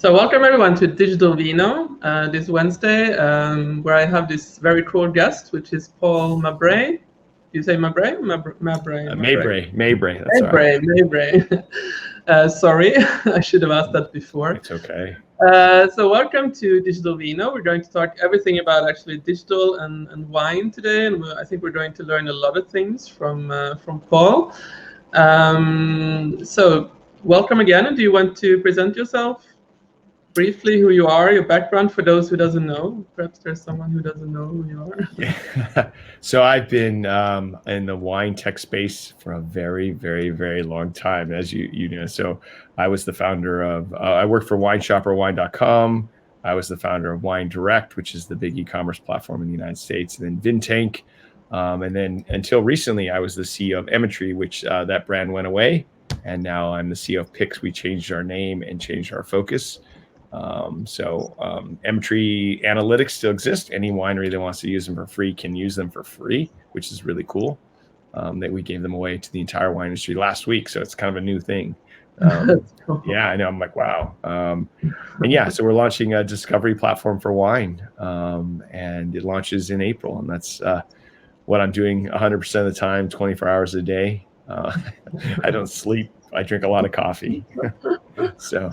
So welcome everyone to Digital Vino this Wednesday, where I have this very cool guest, which is Paul Mabray. You say Mabray? Mabray. Mabray. That's all right. Mabray. Sorry, I should have asked that before. It's okay. So welcome to Digital Vino. We're going to talk everything about actually digital and wine today, and I think we're going to learn a lot of things from Paul. So welcome again. And do you want to present yourself briefly, who you are, your background, for those who doesn't know? Perhaps there's someone who doesn't know who you are. Yeah. So I've been in the wine tech space for a very, very, very long time, as you know. So I was the founder of, I worked for WineShopperWine.com. I was the founder of Wine Direct, which is the big e-commerce platform in the United States, and then VinTank. And then until recently, I was the CEO of Emmetry, which that brand went away. And now I'm the CEO of Pix. We changed our name and changed our focus. Emmetry analytics still exist. Any winery that wants to use them for free can use them for free, which is really cool. That we gave them away to the entire wine industry last week. So it's kind of a new thing. Cool. Yeah, I know. I'm like, wow. And yeah, so we're launching a discovery platform for wine. And it launches in April. And that's what I'm doing 100% of the time, 24 hours a day. I don't sleep. I drink a lot of coffee. So.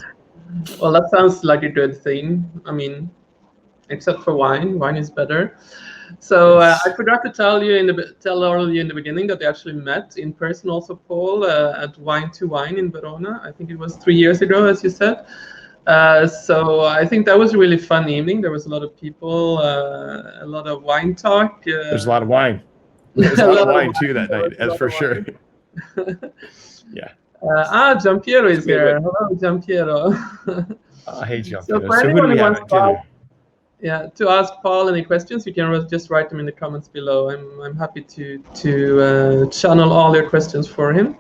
Well, that sounds like a good thing. I mean, except for wine. Wine is better. So Yes. I forgot to tell all of you in the beginning that they actually met in person also, Paul, at Wine to Wine in Verona. I think it was 3 years ago, as you said. So I think that was a really fun evening. There was a lot of people, a lot of wine talk. There's a lot of wine. There's a lot of wine too that night, that's for sure. Yeah. Giampiero is here. Hello, Giampiero. Hey, Giampiero. So for anyone who wants to ask Paul any questions, you can just write them in the comments below. I'm happy to channel all your questions for him.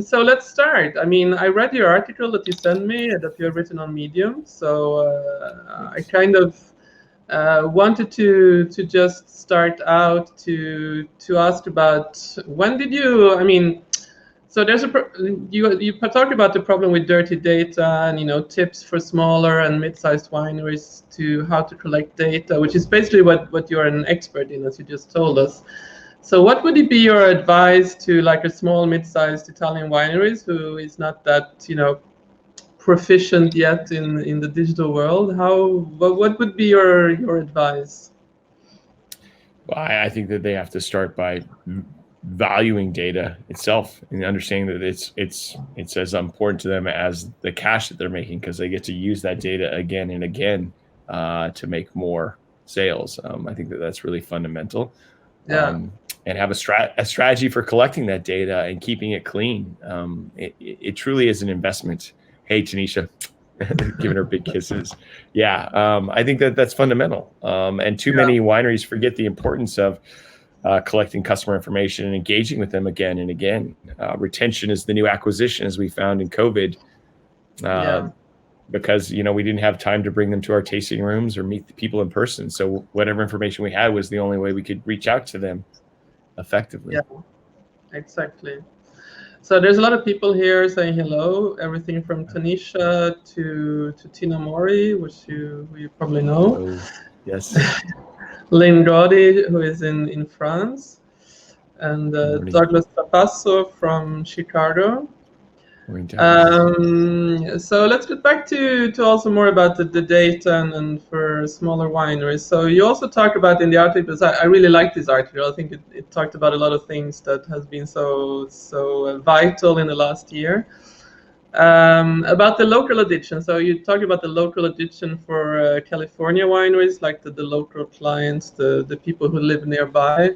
So let's start. I mean, I read your article that you sent me that you have written on Medium. So I kind of wanted to just start out to ask about when did you? I mean. So there's you talk about the problem with dirty data and tips for smaller and mid-sized wineries to how to collect data, which is basically what you're an expert in, as you just told us. So what would be your advice to like a small mid-sized Italian wineries who is not that proficient yet in the digital world? What would be your advice? Well, I think that they have to start by valuing data itself and understanding that it's as important to them as the cash that they're making, because they get to use that data again and again to make more sales. I think that's really fundamental. Yeah. And have a strategy for collecting that data and keeping it clean. It truly is an investment. Hey, Tanisha, giving her big kisses. Yeah, I think that's fundamental. And too many wineries forget the importance of collecting customer information and engaging with them again and again. Retention is the new acquisition, as we found in COVID, because we didn't have time to bring them to our tasting rooms or meet the people in person. So whatever information we had was the only way we could reach out to them effectively. Yeah, exactly. So there's a lot of people here saying hello. Everything from Tanisha to Tina Mori, which you probably know. Oh, yes. Lynn Gaudy, who is in France, and Douglas Trapasso from Chicago. So let's get back to also more about the data and for smaller wineries. So you also talk about in the article, because I really like this article. I think it talked about a lot of things that has been so vital in the last year. About the local addiction. So you talked about the local addiction for California wineries, like the local clients, the people who live nearby.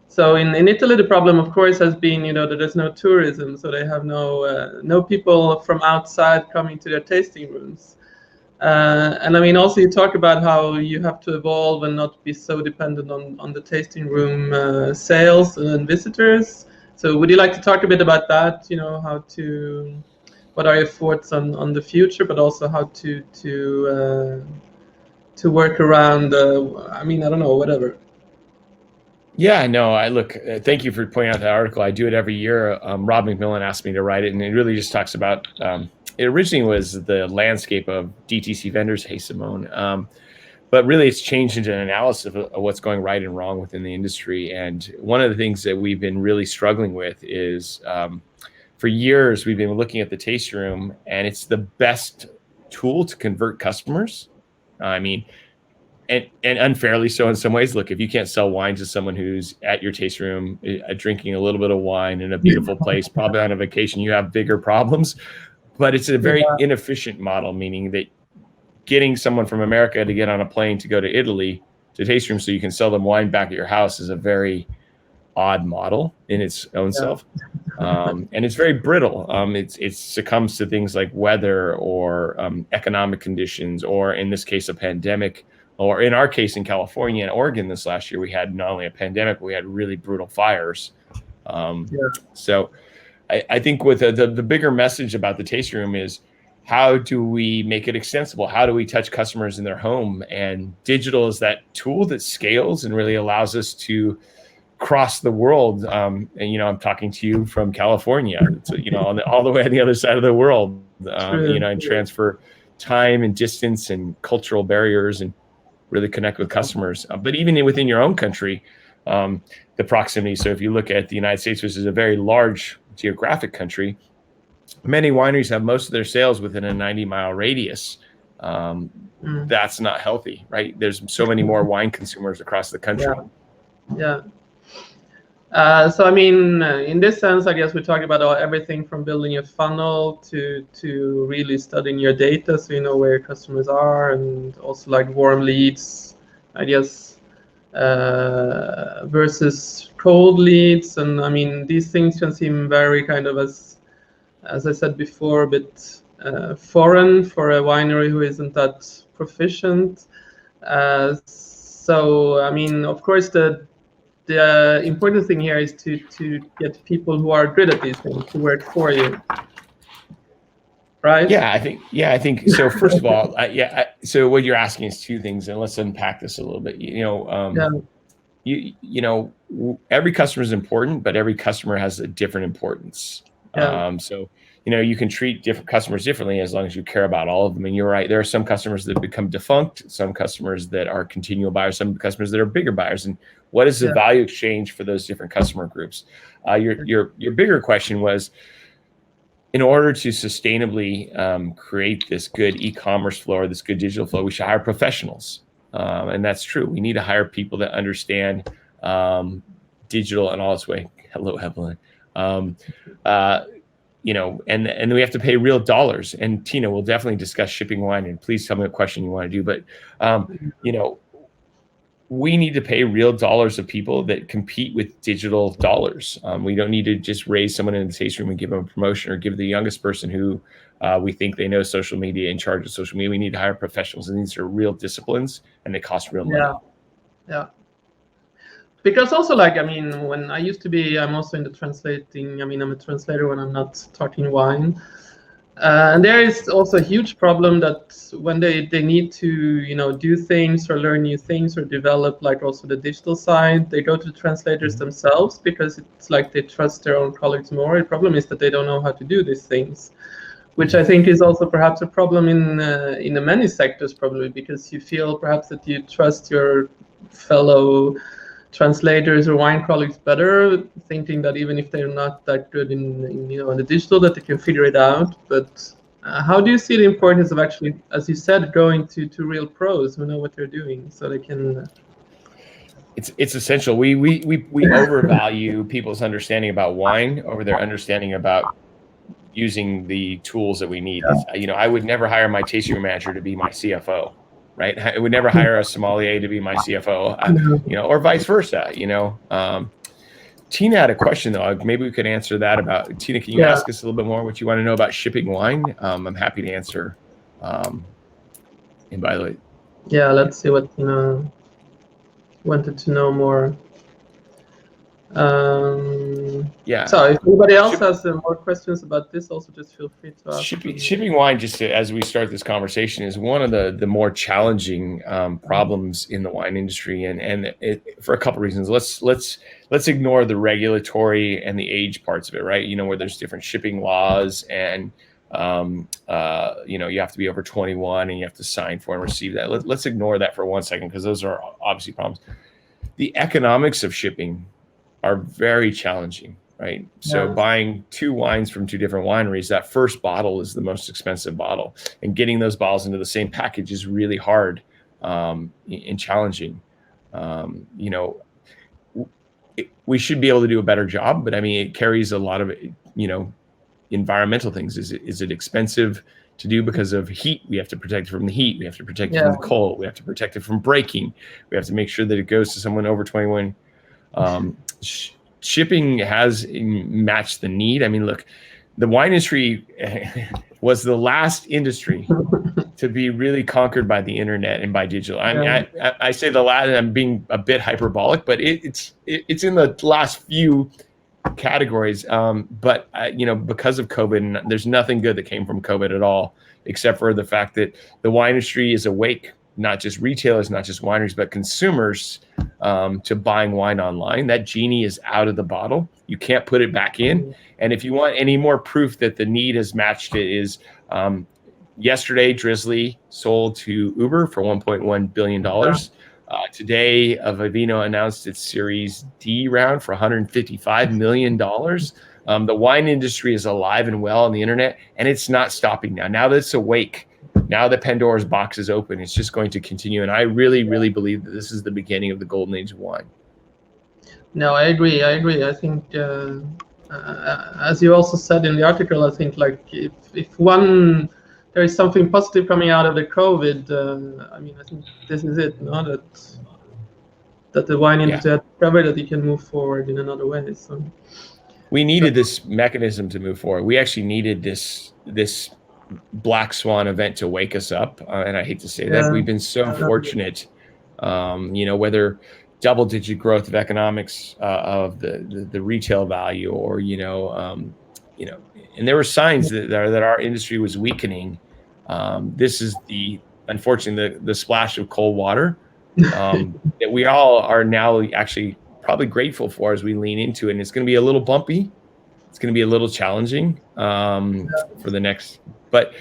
So in Italy, the problem, of course, has been that there's no tourism, so they have no people from outside coming to their tasting rooms. And I mean, also you talk about how you have to evolve and not be so dependent on the tasting room sales and visitors. So would you like to talk a bit about that? What are your thoughts on the future, but also how to work around? I don't know, whatever. Yeah, no, thank you for pointing out that article. I do it every year. Rob McMillan asked me to write it, and it really just talks about it originally was the landscape of DTC vendors. Hey, Simone. But really, it's changed into an analysis of what's going right and wrong within the industry. And one of the things that we've been really struggling with is, for years, we've been looking at the tasting room, and it's the best tool to convert customers. I mean, and unfairly so in some ways. Look, if you can't sell wine to someone who's at your tasting room, drinking a little bit of wine in a beautiful place, probably on a vacation, you have bigger problems. But it's a very inefficient model, meaning that getting someone from America to get on a plane to go to Italy to taste room so you can sell them wine back at your house is a very odd model in its own self. And it's very brittle. It succumbs to things like weather or economic conditions, or in this case, a pandemic, or in our case in California and Oregon this last year, we had not only a pandemic, we had really brutal fires. So I think with the bigger message about the tasting room is, how do we make it extensible? How do we touch customers in their home? And digital is that tool that scales and really allows us to cross the world. And, I'm talking to you from California, all the way on the other side of the world, and transfer time and distance and cultural barriers and really connect with customers. But even within your own country, the proximity. So if you look at the United States, which is a very large geographic country, many wineries have most of their sales within a 90-mile radius. That's not healthy, right? There's so many more wine consumers across the country. So I mean, in this sense, I guess we talk about everything from building a funnel to really studying your data, so you know where your customers are, and also like warm leads, I guess, versus cold leads. And I mean, these things can seem very kind of, as I said before, a bit foreign for a winery who isn't that proficient. So I mean, of course, the important thing here is to get people who are good at these things to work for you, right? I think so. First of all, so what you're asking is two things, and let's unpack this a little bit. Every customer is important, but every customer has a different importance. So you can treat different customers differently as long as you care about all of them. And you're right, there are some customers that become defunct, some customers that are continual buyers, some customers that are bigger buyers. And what is the value exchange for those different customer groups? Your bigger question was, in order to sustainably create this good e-commerce flow or this good digital flow, we should hire professionals. And that's true. We need to hire people that understand digital in all its way. Hello, Evelyn. And we have to pay real dollars. And Tina will definitely discuss shipping wine. And please tell me what question you want to do. But, we need to pay real dollars of people that compete with digital dollars. We don't need to just raise someone in the tasting room and give them a promotion, or give the youngest person who we think they know social media in charge of social media. We need to hire professionals, and these are real disciplines, and they cost real money. Because also, like, I mean, when I used to be, I'm also into translating. I mean, I'm a translator when I'm not talking wine. And there is also a huge problem that when they need to, do things or learn new things or develop, like also the digital side, they go to translators themselves because it's like they trust their own colleagues more. The problem is that they don't know how to do these things, which I think is also perhaps a problem in many sectors, probably because you feel perhaps that you trust your fellow translators or wine colleagues better, thinking that even if they're not that good in the digital, that they can figure it out. But how do you see the importance of actually, as you said, going to real pros who know what they're doing, so they can? It's essential. We overvalue people's understanding about wine over their understanding about using the tools that we need. I would never hire my tasting room manager to be my CFO. Right, I would never hire a sommelier to be my CFO, or vice versa. Tina had a question though. Maybe we could answer that. About Tina, can you ask us a little bit more what you want to know about shipping wine? I'm happy to answer. And by the way, let's see what Tina wanted to know more. So if anybody else has more questions about this, also just feel free to ask. Shipping wine, just as we start this conversation, is one of the more challenging problems in the wine industry, and for a couple of reasons. Let's ignore the regulatory and the age parts of it, right? Where there's different shipping laws and You have to be over 21 and you have to sign for and receive that. Let's ignore that for 1 second, because those are obviously problems. The economics of shipping are very challenging, right? So buying 2 wines from 2 different wineries, that first bottle is the most expensive bottle, and getting those bottles into the same package is really hard and challenging. We should be able to do a better job, but I mean, it carries a lot of, environmental things. Is it expensive to do because of heat? We have to protect it from the heat. We have to protect it from the cold. We have to protect it from breaking. We have to make sure that it goes to someone over 21. Shipping has matched the need. I mean, look, the wine industry was the last industry to be really conquered by the internet and by digital. I mean, I say the last, I'm being a bit hyperbolic, but it's in the last few categories. But because of COVID, and there's nothing good that came from COVID at all, except for the fact that the wine industry is awake, not just retailers, not just wineries, but consumers, to buying wine online. That genie is out of the bottle. You can't put it back in. And if you want any more proof that the need has matched it, is yesterday Drizzly sold to Uber for $1.1 billion. Today, Vavino announced its Series D round for $155 million. The wine industry is alive and well on the internet, and it's not stopping now. Now that it's awake, now that Pandora's box is open, it's just going to continue. And I really, really believe that this is the beginning of the golden age of wine. No, I agree. I think, as you also said in the article, I think like if there is something positive coming out of the COVID, I think this is it, no? That the wine industry had discovered that you can move forward in another way. So we needed this mechanism to move forward. We actually needed this Black Swan event to wake us up. And I hate to say that. We've been so fortunate, whether double-digit growth of economics of the retail value, or and there were signs that our industry was weakening. This is unfortunately the splash of cold water that we all are now actually probably grateful for as we lean into it. And it's going to be a little bumpy. It's going to be a little challenging for the next, but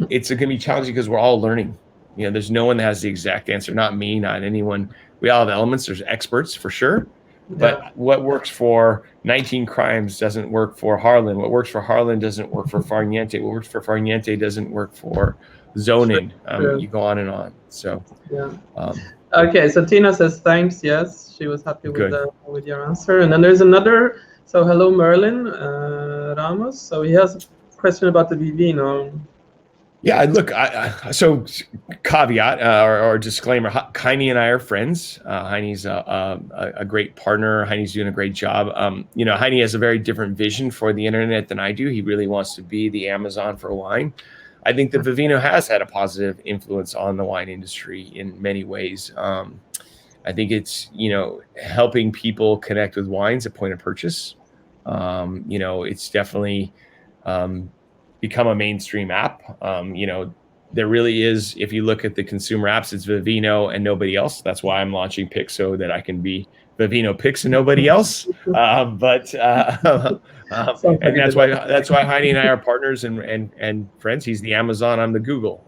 it's going to be challenging because we're all learning. There's no one that has the exact answer. Not me, not anyone. We all have elements. There's experts for sure. But what works for 19 Crimes doesn't work for Harlan. What works for Harlan doesn't work for Farniente. What works for Farniente doesn't work for Zonin. You go on and on. So okay, so Tina says thanks. Yes, she was happy with your answer. And then there's another. So hello, Merlin Ramos. So he has a question about the Vivino. Yeah, look, so caveat or disclaimer, Heine and I are friends. Heine's a great partner. Heine's doing a great job. Heine has a very different vision for the internet than I do. He really wants to be the Amazon for wine. I think that Vavino has had a positive influence on the wine industry in many ways. I think it's, helping people connect with wines at point of purchase. It's definitely become a mainstream app. There really is, if you look at the consumer apps, it's Vavino and nobody else. That's why I'm launching Picks, so that I can be Vavino Picks and nobody else. And that's why Heine and I are partners and friends. He's the Amazon, I'm the Google.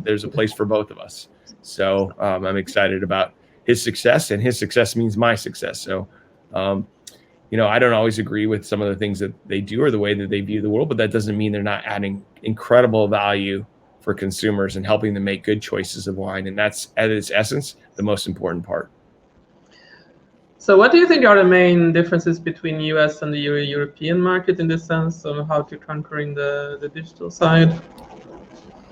There's a place for both of us. So I'm excited about his success, and his success means my success. So I don't always agree with some of the things that they do or the way that they view the world, but that doesn't mean they're not adding incredible value for consumers and helping them make good choices of wine. And that's, at its essence, the most important part. So what do you think are the main differences between US and the European market in this sense of how to conquering the digital side?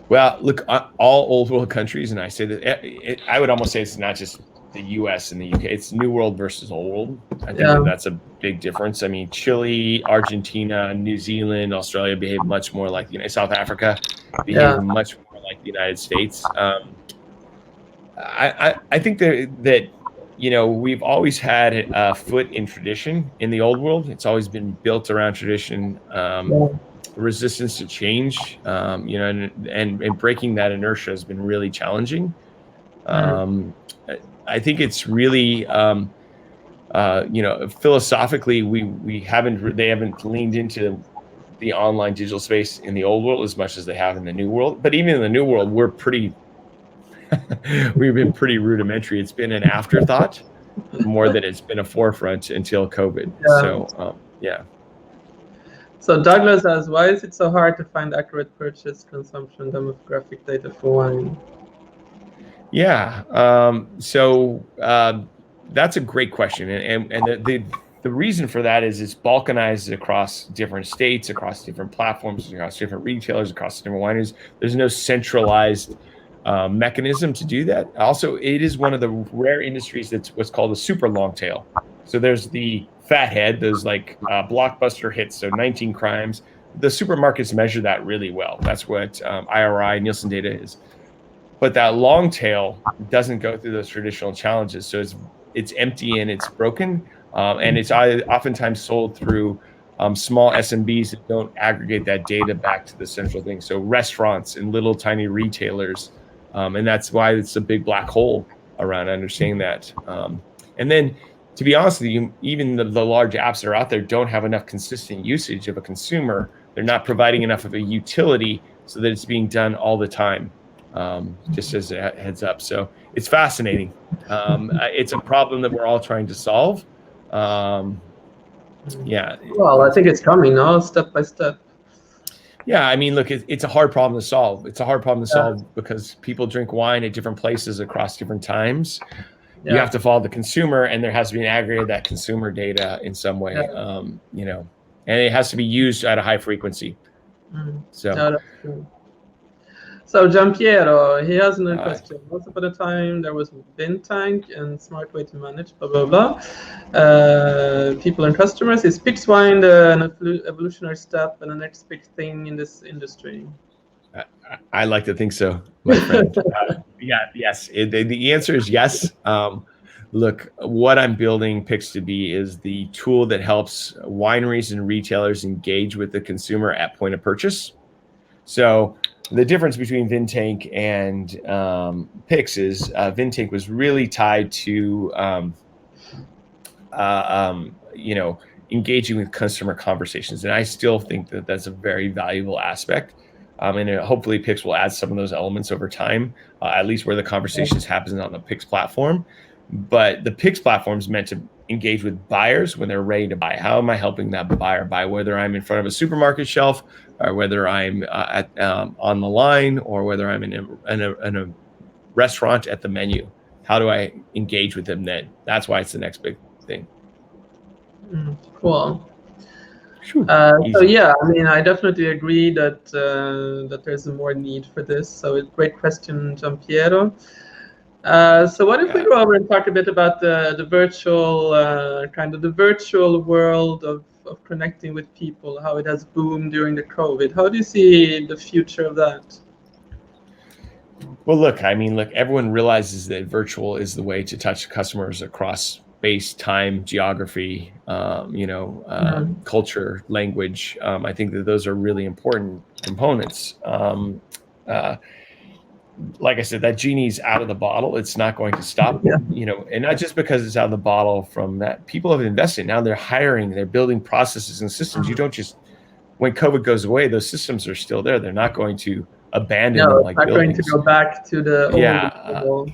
Well, look, all old world countries, and I say that I would almost say it's not just the US and the UK, it's New World versus Old World. I think that's a big difference. I mean, Chile, Argentina, New Zealand, Australia behave much more like South Africa behave much more like the United States. I think that we've always had a foot in tradition in the old world. It's always been built around tradition, resistance to change, and breaking that inertia has been really challenging. I think it's really, philosophically, they haven't leaned into the online digital space in the old world as much as they have in the new world. But even in the new world, we've been pretty rudimentary. It's been an afterthought more than it's been a forefront until COVID. Yeah. So, yeah. So Douglas asks, why is it so hard to find accurate purchase, consumption, demographic data for wine? Yeah. That's a great question. And the reason for that is it's balkanized across different states, across different platforms, across different retailers, across different wineries. There's no centralized mechanism to do that. Also, it is one of the rare industries that's what's called a super long tail. So there's the fat head, those like blockbuster hits, so 19 crimes. The supermarkets measure that really well. That's what IRI, Nielsen data is. But that long tail doesn't go through those traditional challenges. So it's empty and it's broken. And it's oftentimes sold through small SMBs that don't aggregate that data back to the central thing. So restaurants and little tiny retailers. And that's why it's a big black hole around understanding that. And then, to be honest with you, even the large apps that are out there don't have enough consistent usage of a consumer. They're not providing enough of a utility so that it's being done all the time. Just as a heads up. So it's fascinating. It's a problem that we're all trying to solve. Yeah. Well, I think it's coming now, step by step. Yeah, I mean, look, it's a hard problem to solve. It's a hard problem to solve because people drink wine at different places across different times. Yeah. You have to follow the consumer, and there has to be an aggregate of that consumer data in some way, and it has to be used at a high frequency. So Giampiero, he has another question. Once upon a time, there was Vintank and smart way to manage, blah, blah, blah. People and customers. Is PIX wine an evolutionary step and the next big thing in this industry? I like to think so, my friend. Yes. The answer is yes. Look, what I'm building PIX to be is the tool that helps wineries and retailers engage with the consumer at point of purchase. So the difference between Vintank and PIX is Vintank was really tied to engaging with customer conversations, and I still think that that's a very valuable aspect. And hopefully PIX will add some of those elements over time, at least where the conversations happen on the PIX platform. But the PIX platform is meant to engage with buyers when they're ready to buy. How am I helping that buyer buy? Whether I'm in front of a supermarket shelf, or whether I'm on the line, or whether I'm in a restaurant at the menu. How do I engage with them then? That's why it's the next big thing. Cool. So yeah, I mean, I definitely agree that that there's more need for this. So great question, Giampiero. So what if we go over and talk a bit about the virtual the virtual world of connecting with people, how it has boomed during the COVID. How do you see the future of that? Well, look, everyone realizes that virtual is the way to touch customers across space, time, geography, culture, language. I think that those are really important components. Like I said, that genie's out of the bottle. It's not going to stop, and not just because it's out of the bottle from that. People have invested. Now they're hiring, they're building processes and systems. You don't just, when COVID goes away, those systems are still there. They're not going to abandon them like buildings. Going to go back to the old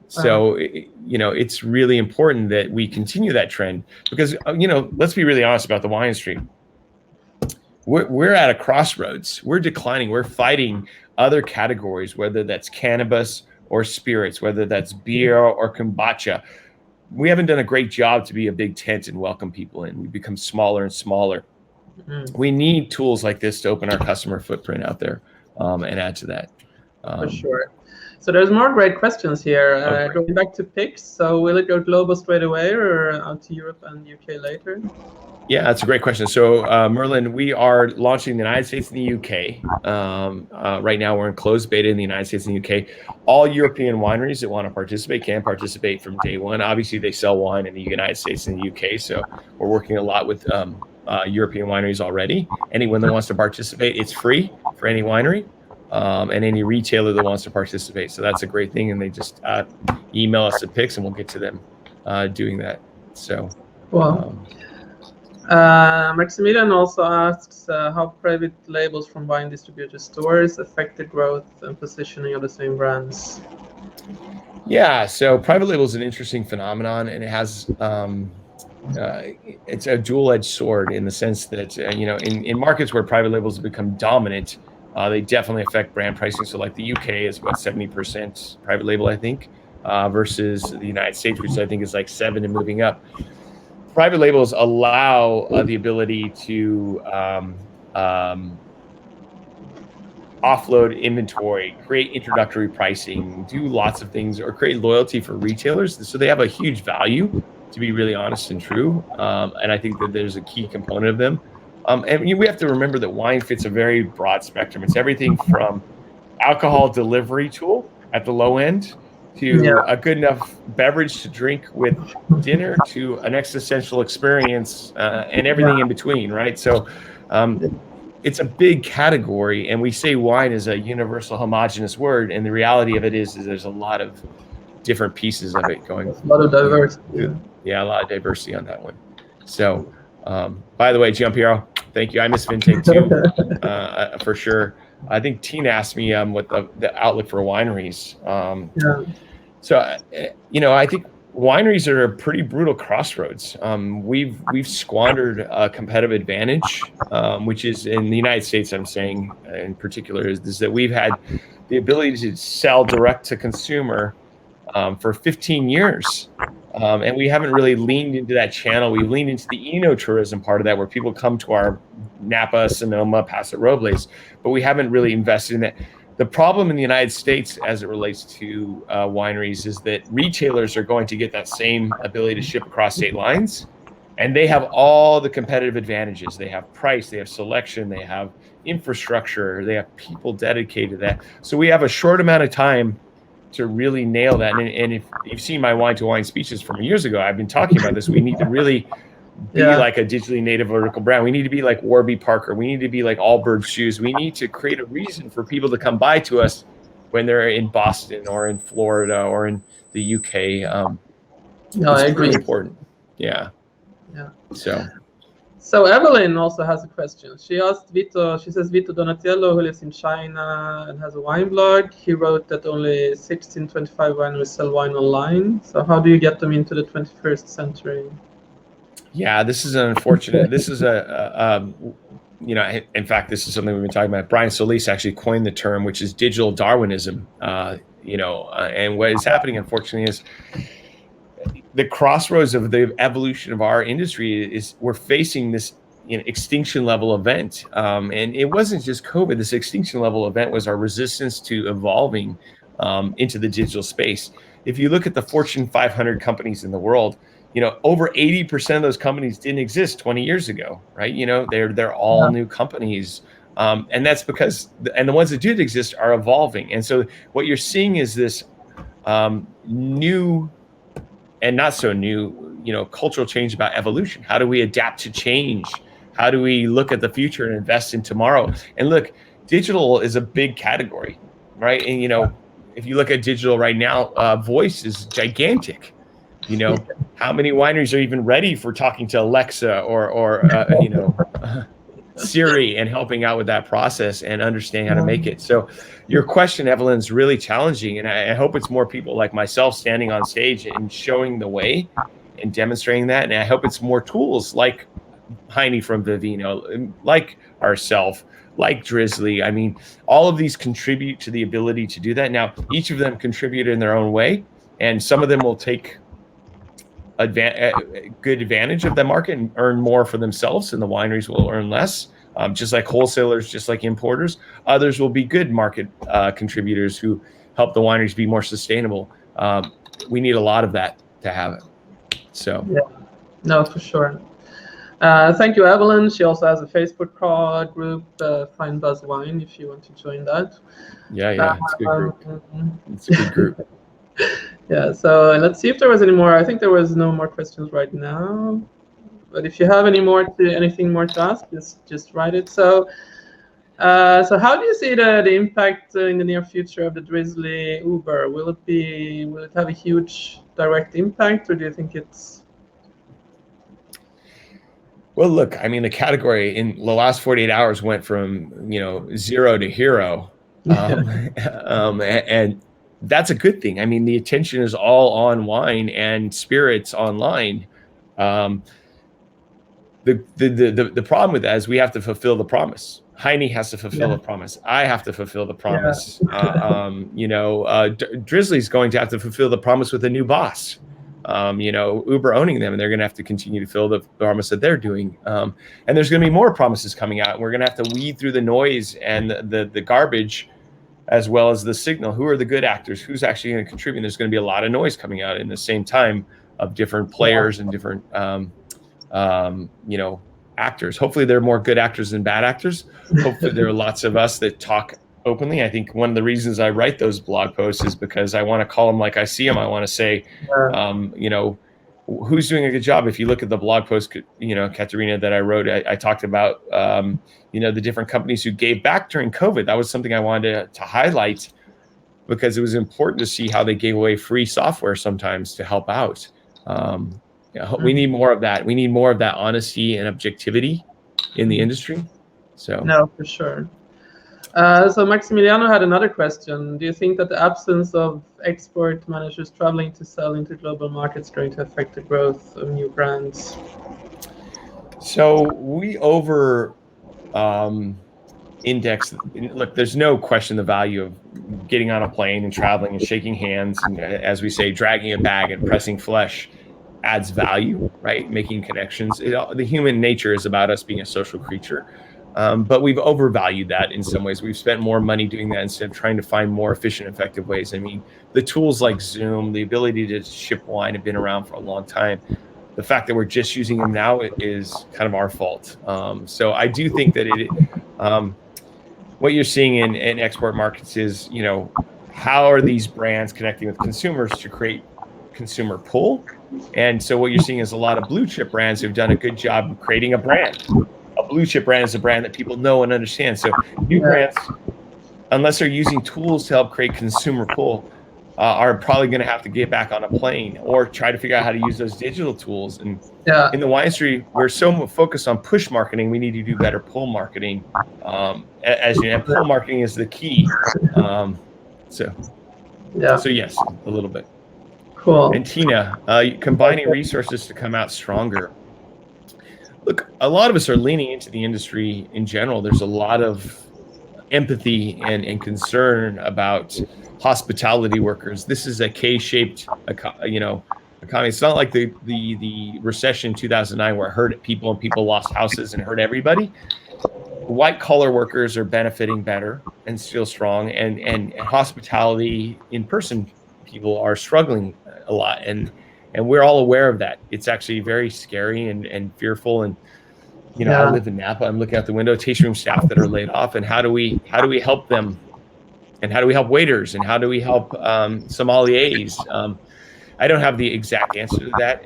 So, it's really important that we continue that trend because, let's be really honest about the wine industry. We're at a crossroads. We're declining. We're fighting other categories, whether that's cannabis or spirits, whether that's beer or kombucha. We haven't done a great job to be a big tent and welcome people in. We become smaller and smaller. We need tools like this to open our customer footprint out there and add to that. For sure. So there's more great questions here. Going back to PIX, so will it go global straight away or out to Europe and UK later? Yeah, that's a great question. So, Merlin, we are launching in the United States and the UK. Right now, we're in closed beta in the United States and the UK. All European wineries that want to participate can participate from day one. Obviously, they sell wine in the United States and the UK, so we're working a lot with European wineries already. Anyone that wants to participate, it's free for any winery and any retailer that wants to participate. So that's a great thing, and they just email us at PIX, and we'll get to them doing that. So, wow. Maximilian also asks how private labels from wine distributor stores affect the growth and positioning of the same brands. Yeah, so private label is an interesting phenomenon, and it has it's a dual-edged sword in the sense that in markets where private labels have become dominant, they definitely affect brand pricing. So like the UK is about 70% private label, I think, versus the United States, which I think is like 7 and moving up. Private labels allow the ability to offload inventory, create introductory pricing, do lots of things, or create loyalty for retailers. So they have a huge value, to be really honest and true. And I think that there's a key component of them. And we have to remember that wine fits a very broad spectrum. It's everything from alcohol delivery tool at the low end to a good enough beverage to drink with dinner to an existential experience and everything in between, right? So it's a big category, and we say wine is a universal homogenous word, and the reality of it is there's a lot of different pieces of it going. A lot of diversity. Yeah, a lot of diversity on that one. So, by the way, Giampiero, thank you. I miss Vintake too, for sure. I think Tina asked me what the outlook for wineries. So, I think wineries are a pretty brutal crossroads. We've squandered a competitive advantage, which is in the United States. I'm saying in particular is that we've had the ability to sell direct to consumer for 15 years. And we haven't really leaned into that channel. We've leaned into the eno-tourism part of that, where people come to our Napa, Sonoma, Paso Robles, but we haven't really invested in that. The problem in the United States as it relates to wineries is that retailers are going to get that same ability to ship across state lines, and they have all the competitive advantages. They have price, they have selection, they have infrastructure, they have people dedicated to that. So we have a short amount of time to really nail that. And if you've seen my wine to wine speeches from years ago, I've been talking about this. We need to really be like a digitally native vertical brand. We need to be like Warby Parker. We need to be like Allbirds Shoes. We need to create a reason for people to come by to us when they're in Boston or in Florida or in the UK. I agree. Really important. Yeah. So Evelyn also has a question. She asked Vito, she says Vito Donatello, who lives in China and has a wine blog, he wrote that only 1625 wineries sell wine online. So how do you get them into the 21st century? Yeah, this is an unfortunate. This is in fact, this is something we've been talking about. Brian Solis actually coined the term, which is digital Darwinism. And what is happening, unfortunately, is the crossroads of the evolution of our industry is we're facing this extinction level event. And it wasn't just COVID. This extinction level event was our resistance to evolving into the digital space. If you look at the Fortune 500 companies in the world, over 80% of those companies didn't exist 20 years ago, right? They're all new companies. And that's because, and the ones that did exist are evolving. And so what you're seeing is this new and not so new, cultural change about evolution. How do we adapt to change? How do we look at the future and invest in tomorrow? And look, digital is a big category, right? And, if you look at digital right now, voice is gigantic. How many wineries are even ready for talking to Alexa or Siri and helping out with that process and understanding how to make it? So your question, Evelyn, is really challenging. And I hope it's more people like myself standing on stage and showing the way and demonstrating that. And I hope it's more tools like Heine from Vavino, like ourselves, like Drizzly. I mean, all of these contribute to the ability to do that. Now, each of them contribute in their own way, and some of them will take good advantage of the market and earn more for themselves, and the wineries will earn less, just like wholesalers, just like importers. Others will be good market contributors who help the wineries be more sustainable. We need a lot of that to have it. So no, for sure. Thank you, Evelyn. She also has a Facebook group, Find Buzz Wine, if you want to join that. Yeah, it's a good group. It's a good group. Yeah, so let's see if there was any more. I think there was no more questions right now. But if you have anything more to ask, just write it. So how do you see the impact in the near future of the Drizzly Uber? Will it have a huge direct impact, or do you think it's? Well, look, I mean, the category in the last 48 hours went from, 0 to hero. And that's a good thing. I mean, the attention is all on wine and spirits online. Um, the problem with that is we have to fulfill the promise. Heine has to fulfill the promise. I have to fulfill the promise. Drizzly's going to have to fulfill the promise with a new boss. Uber owning them, and they're going to have to continue to fill the promise that they're doing. And there's going to be more promises coming out. And we're going to have to weed through the noise and the garbage, as well as the signal. Who are the good actors? Who's actually going to contribute? There's going to be a lot of noise coming out in the same time of different players and different, actors. Hopefully there are more good actors than bad actors. Hopefully there are lots of us that talk openly. I think one of the reasons I write those blog posts is because I want to call them like I see them. I want to say, who's doing a good job. If you look at the blog post, Katerina, that I wrote, I talked about, the different companies who gave back during COVID. That was something I wanted to highlight, because it was important to see how they gave away free software sometimes to help out. We need more of that. We need more of that honesty and objectivity in the industry. So no, for sure. So Maximiliano had another question. Do you think that the absence of export managers traveling to sell into global markets is going to affect the growth of new brands? So we over index. Look, there's no question the value of getting on a plane and traveling and shaking hands and, as we say, dragging a bag and pressing flesh adds value, right? Making connections. The human nature is about us being a social creature. But we've overvalued that in some ways. We've spent more money doing that instead of trying to find more efficient, effective ways. I mean, the tools like Zoom, the ability to ship wine have been around for a long time. The fact that we're just using them now is kind of our fault. So I do think that what you're seeing in export markets is, how are these brands connecting with consumers to create consumer pull? And so what you're seeing is a lot of blue chip brands who've done a good job of creating a brand. A blue chip brand is a brand that people know and understand. So new brands, unless they're using tools to help create consumer pull, are probably going to have to get back on a plane or try to figure out how to use those digital tools. And in the wine industry, we're so focused on push marketing. We need to do better pull marketing. As you know, pull marketing is the key. So yes, a little bit. Cool. And Tina, combining resources to come out stronger. Look, a lot of us are leaning into the industry in general. There's a lot of empathy and concern about hospitality workers. This is a K-shaped, economy. It's not like the recession in 2009 where it hurt people and people lost houses and hurt everybody. White collar workers are benefiting better and still strong, and hospitality in person people are struggling a lot, and we're all aware of that. It's actually very scary and fearful. And I live in Napa. I'm looking out the window, tasting room staff that are laid off, and how do we help them? And how do we help waiters? And how do we help sommeliers? I don't have the exact answer to that,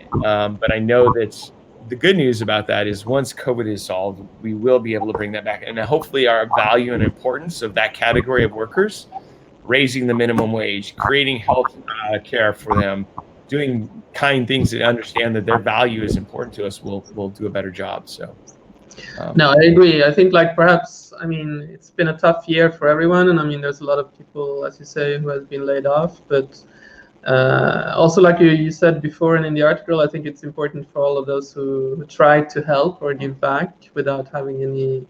but I know that the good news about that is once COVID is solved, we will be able to bring that back. And hopefully our value and importance of that category of workers, raising the minimum wage, creating health care for them, doing kind things that understand that their value is important to us, will do a better job. So. No, I agree. I think perhaps, it's been a tough year for everyone. And there's a lot of people, as you say, who has been laid off. But also, like you said before and in the article, I think it's important for all of those who try to help or give back without having any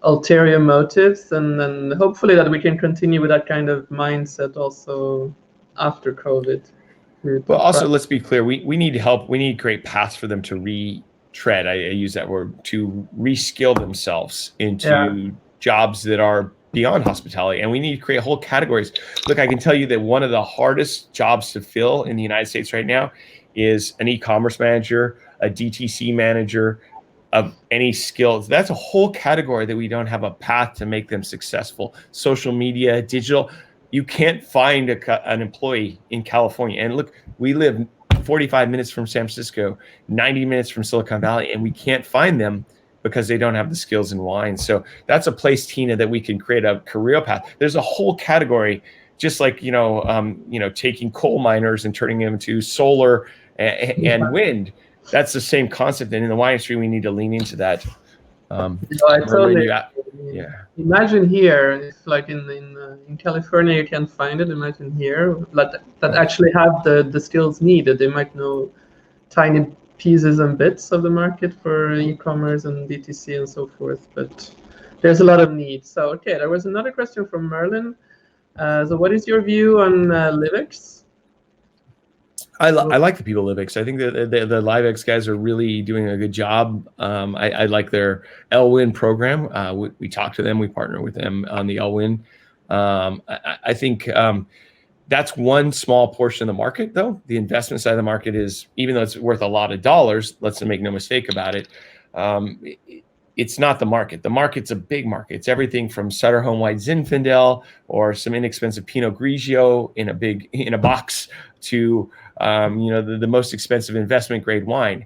ulterior motives. And then hopefully that we can continue with that kind of mindset also after COVID. But also, let's be clear, we need help. We need great paths for them to retread. I use that word, to reskill themselves into jobs that are beyond hospitality. And we need to create whole categories. Look, I can tell you that one of the hardest jobs to fill in the United States right now is an e-commerce manager, a DTC manager of any skills. That's a whole category that we don't have a path to make them successful. Social media, digital. You can't find an employee in California. And look, we live 45 minutes from San Francisco, 90 minutes from Silicon Valley, and we can't find them because they don't have the skills in wine. So that's a place, Tina, that we can create a career path. There's a whole category, just like, taking coal miners and turning them into solar and wind. That's the same concept. And in the wine industry, we need to lean into that. I totally. Yeah. Imagine here, if like in California you can't find it. Imagine here that actually have the skills needed. They might know tiny pieces and bits of the market for e-commerce and DTC and so forth, but there's a lot of need. So okay, there was another question from Merlin. So what is your view on LiveX? I like the people at LiveX. I think that the LiveX guys are really doing a good job. I like their LWIN program. We talk to them. We partner with them on the LWIN. I think that's one small portion of the market, though. The investment side of the market is, even though it's worth a lot of dollars, let's make no mistake about it, it's not the market. The market's a big market. It's everything from Sutter Home White Zinfandel or some inexpensive Pinot Grigio in a box to the most expensive investment grade wine.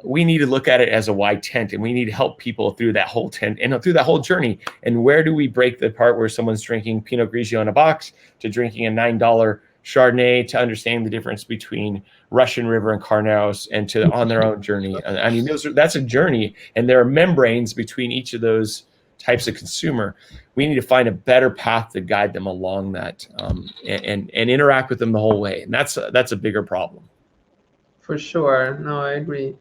We need to look at it as a wide tent, and we need to help people through that whole tent and through that whole journey. And where do we break the part where someone's drinking Pinot Grigio in a box to drinking a $9 Chardonnay, to understand the difference between Russian River and Carnaus, and on their own journey? I mean, that's a journey, and there are membranes between each of those types of consumer. We need to find a better path to guide them along that, and interact with them the whole way. And that's a bigger problem. For sure. No, I agree.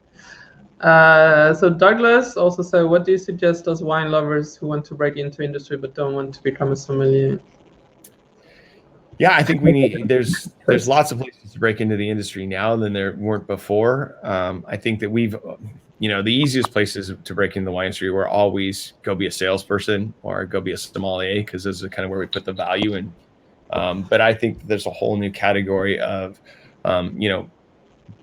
So Douglas also said, what do you suggest as wine lovers who want to break into industry but don't want to become a sommelier? Yeah, I think there's lots of places to break into the industry now than there weren't before. I think that the easiest places to break into the wine industry were always go be a salesperson or go be a sommelier, because those are kind of where we put the value in. But I think there's a whole new category of,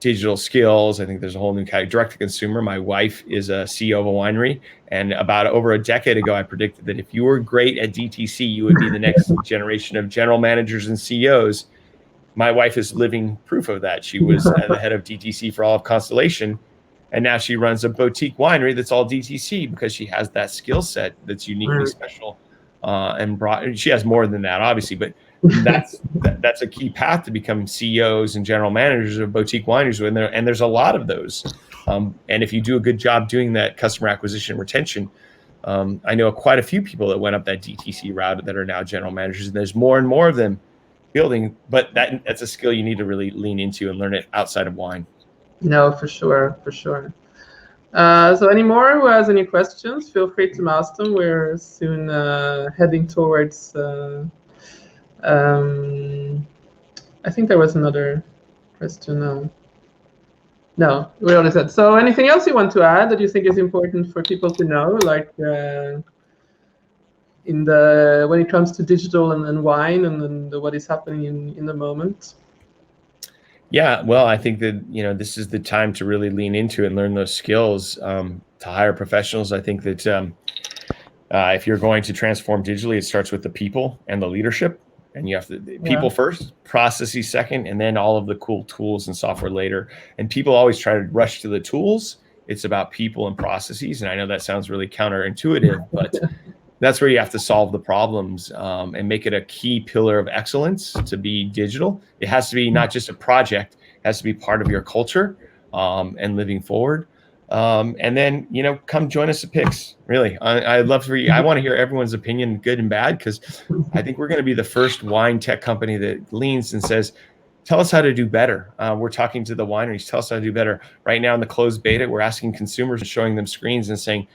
digital skills. I think there's a whole new category, direct to consumer. My wife is a CEO of a winery, and about over a decade ago, I predicted that if you were great at DTC, you would be the next generation of general managers and CEOs. My wife is living proof of that. She was the head of DTC for all of Constellation, and now she runs a boutique winery that's all DTC because she has that skill set that's uniquely special and broad. She has more than that, obviously, but that's a key path to become CEOs and general managers of boutique wineries. And there's a lot of those. And if you do a good job doing that customer acquisition and retention, I know quite a few people that went up that DTC route that are now general managers, and there's more and more of them building. But that's a skill you need to really lean into and learn it outside of wine. No, for sure. So any more who has any questions, feel free to ask them. We're soon heading towards I think there was another question. No, we already said. So anything else you want to add that you think is important for people to know, like when it comes to digital and wine and what is happening in the moment? Yeah, well, I think that this is the time to really lean into and learn those skills, to hire professionals. I think that if you're going to transform digitally, it starts with the people and the leadership. And you have to people first, processes second, and then all of the cool tools and software later. And people always try to rush to the tools. It's about people and processes. And I know that sounds really counterintuitive, but that's where you have to solve the problems and make it a key pillar of excellence to be digital. It has to be not just a project, it has to be part of your culture and living forward. And then, come join us at PIX. Really, I'd love for you. I want to hear everyone's opinion, good and bad, because I think we're going to be the first wine tech company that leans and says, tell us how to do better. We're talking to the wineries. Tell us how to do better. Right now in the closed beta, we're asking consumers and showing them screens and saying,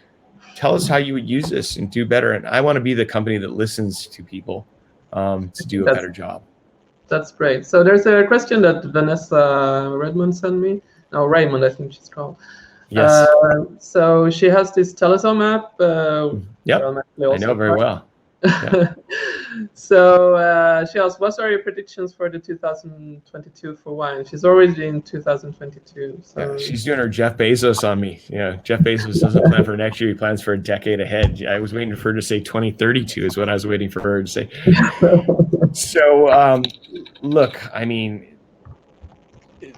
tell us how you would use this and do better. And I want to be the company that listens to people to do a better job. That's great. So there's a question that Vanessa Redmond sent me. No, Raymond, I think she's called. Yes. So she has this Telesome app. Yep, I know very well. Yeah. So she asked, what are your predictions for the 2022 for wine? She's already in 2022. So yeah, she's doing her Jeff Bezos on me. Yeah, Jeff Bezos doesn't plan for next year. He plans for a decade ahead. I was waiting for her to say 2032 is what I was waiting for her to say. So look, I mean,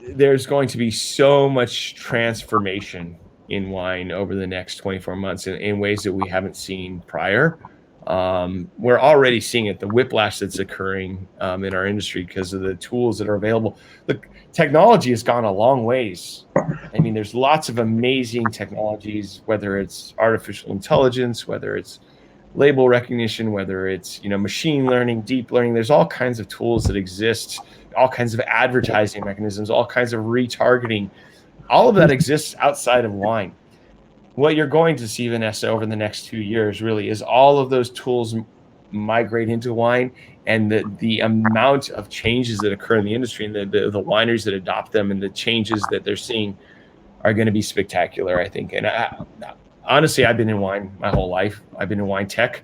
there's going to be so much transformation in wine over the next 24 months in ways that we haven't seen prior. We're already seeing it, the whiplash that's occurring in our industry because of the tools that are available. The technology has gone a long ways. I mean, there's lots of amazing technologies, whether it's artificial intelligence, whether it's label recognition, whether it's, you know, machine learning, deep learning. There's all kinds of tools that exist, all kinds of advertising mechanisms, all kinds of retargeting. All of that exists outside of wine. What you're going to see, Vanessa, over the next 2 years really is all of those tools migrate into wine, and the amount of changes that occur in the industry and the wineries that adopt them and the changes that they're seeing are going to be spectacular, I think. And honestly, I've been in wine my whole life. I've been in wine tech.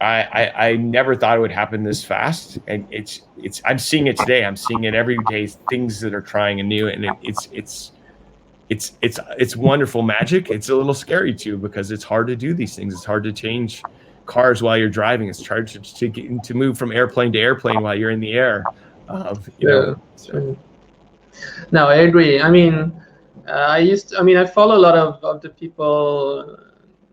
I never thought it would happen this fast, and it's I'm seeing it today. I'm seeing it every day. Things that are trying anew, and it's wonderful magic. It's a little scary too, because it's hard to do these things. It's hard to change cars while you're driving. It's hard to move from airplane to airplane while you're in the air. You know, so. No, I agree. I mean, I follow a lot of the people,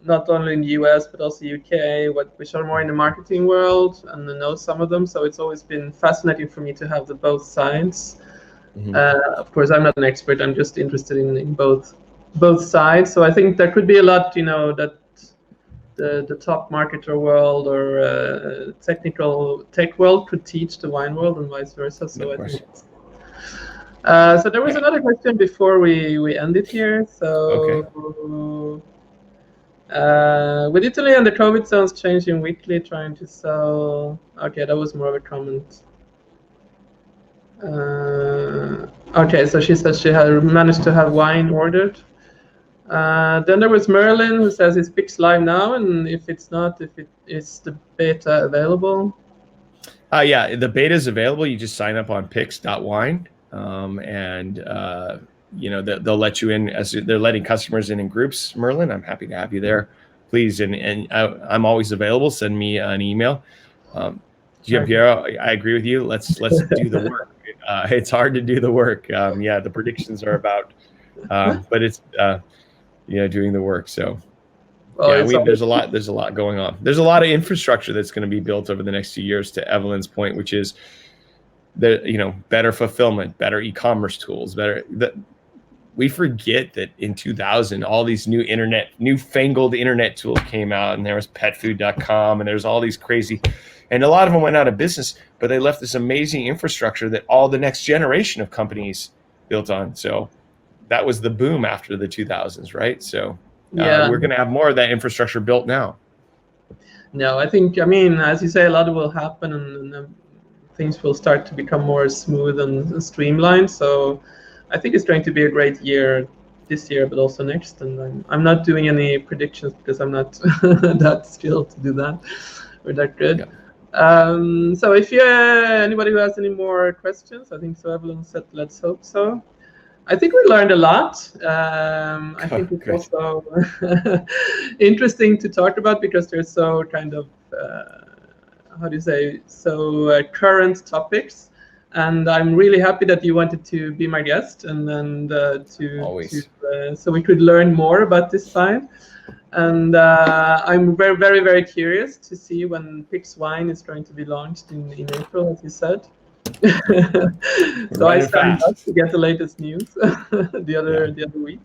not only in the US but also UK, which are more in the marketing world, and I know some of them. So it's always been fascinating for me to have the both sides. Mm-hmm. Of course, I'm not an expert. I'm just interested in both sides. So I think there could be a lot, you know, that the top marketer world or technical tech world could teach the wine world, and vice versa. So I think. So there was another question before we end it here. So, with Italy and the COVID zones changing weekly, trying to sell. Okay, that was more of a comment. Okay, so she says she had managed to have wine ordered. Then there was Merlin, who says is Pix live now, and if it's not, if it is the beta available? Yeah, the beta is available. You just sign up on pix.wine. And you know, they'll let you in as they're letting customers in groups. Merlin, I'm happy to have you there, please. And I'm always available. Send me an email. Giampiero, I agree with you. Let's do the work. It's hard to do the work. Yeah, the predictions are about, but it's doing the work. So there's a lot going on. There's a lot of infrastructure that's going to be built over the next few years. To Evelyn's point, which is better fulfillment, better e-commerce tools, we forget that in 2000, all these newfangled internet tools came out, and there was petfood.com, and there's all these crazy, and a lot of them went out of business, but they left this amazing infrastructure that all the next generation of companies built on. So that was the boom after the 2000s, right? So we're going to have more of that infrastructure built now. No, I think, as you say, a lot will happen, and things will start to become more smooth and streamlined. So I think it's going to be a great year this year, but also next. And I'm not doing any predictions because I'm not that skilled to do that or that good. Yeah. So if anybody who has any more questions, I think so. Evelyn said, let's hope so. I think we learned a lot. I think it's also interesting to talk about because they're so kind of current topics, and I'm really happy that you wanted to be my guest and so we could learn more about this side. And I'm very, very, very curious to see when Pix Wine is going to be launched in April, as you said. So I signed up to get the latest news the other week.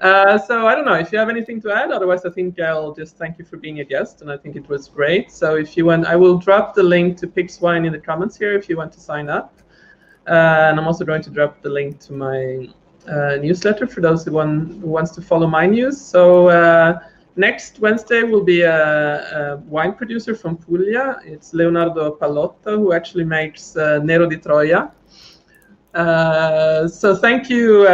So I don't know if you have anything to add. Otherwise, I think I'll just thank you for being a guest, and I think it was great. So if you want, I will drop the link to Pix Wine in the comments here if you want to sign up. And I'm also going to drop the link to my newsletter for those who wants to follow my news. So next Wednesday will be a wine producer from Puglia. It's Leonardo Pallotta, who actually makes Nero di Troia. So thank you,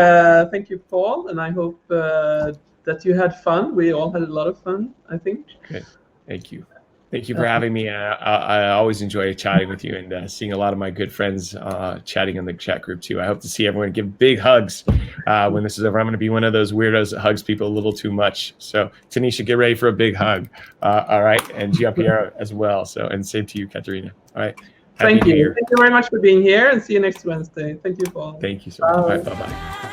Paul, and I hope that you had fun. We all had a lot of fun, I think. Okay, thank you for having me. I always enjoy chatting with you and seeing a lot of my good friends chatting in the chat group too. I hope to see everyone give big hugs when this is over. I'm going to be one of those weirdos that hugs people a little too much. So Tanisha, get ready for a big hug. All right, and Giampiero as well. So, and same to you, Katerina. All right. Thank you. Thank you very much for being here, and see you next Wednesday. Thank you, Paul. Thank you so much. Bye-bye.